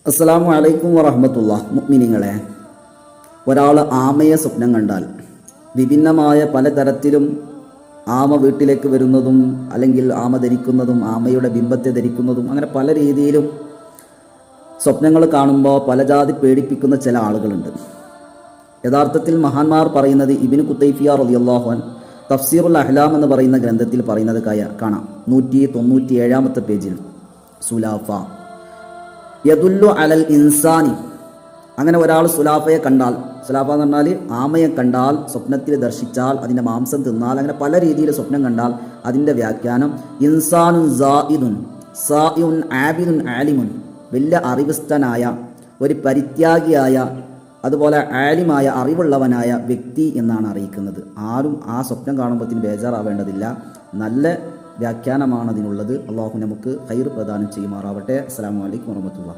അസ്സലാമു അലൈക്കും വറഹ്മത്തുള്ളാഹി. മുഅ്മിനീങ്ങളെ, ഒരാൾ ആമയെ സ്വപ്നം കണ്ടാൽ വിഭിന്നമായ പലതരത്തിലും ആമ വീട്ടിലേക്ക് വരുന്നതും അല്ലെങ്കിൽ ആമ ധരിക്കുന്നതും ആമയുടെ ബിംബത്തെ ധരിക്കുന്നതും അങ്ങനെ പല രീതിയിലും സ്വപ്നങ്ങൾ കാണുമ്പോൾ പല ജാതി പേടിപ്പിക്കുന്ന ചില ആളുകളുണ്ട്. യഥാർത്ഥത്തിൽ മഹാന്മാർ പറയുന്നത് ഇബ്നു ഖുതൈഫിയ റളിയല്ലാഹു അൻഹു തഫ്സീറുൽ അഹ്ലാം എന്ന് പറയുന്ന ഗ്രന്ഥത്തിൽ പറയുന്നത് കാണാം. 197 പേജിൽ സുലാഫ യദുല്ലു അലൽ ഇൻസാനി, അങ്ങനെ ഒരാൾ സുലാഫയെ കണ്ടാൽ, സുലാഫ എന്ന് പറഞ്ഞാൽ ആമയെ കണ്ടാൽ, സ്വപ്നത്തിൽ ദർശിച്ചാൽ, അതിൻ്റെ മാംസം തിന്നാൽ, അങ്ങനെ പല രീതിയിൽ സ്വപ്നം കണ്ടാൽ അതിൻ്റെ വ്യാഖ്യാനം ഇൻസാനുൻ സായിദുൻ സായിഉൻ ആബിദുൻ ആലിമുൻ, വലിയ അറിവസ്ഥനായ ഒരു പരിത്യാഗിയായ അതുപോലെ ആലിമായ അറിവുള്ളവനായ വ്യക്തി എന്നാണ് അറിയിക്കുന്നത്. ആരും ആ സ്വപ്നം കാണുമ്പോഴത്തേന് ബേജാറാവേണ്ടതില്ല. നല്ല വ്യാഖ്യാനമാണ് അതിനുള്ളത്. അള്ളാഹു നമുക്ക് ഖൈർ പ്രദാനം ചെയ്യുമാറാവട്ടെ. അസ്സലാമു അലൈക്കും വറഹ്മത്തുള്ളാഹി.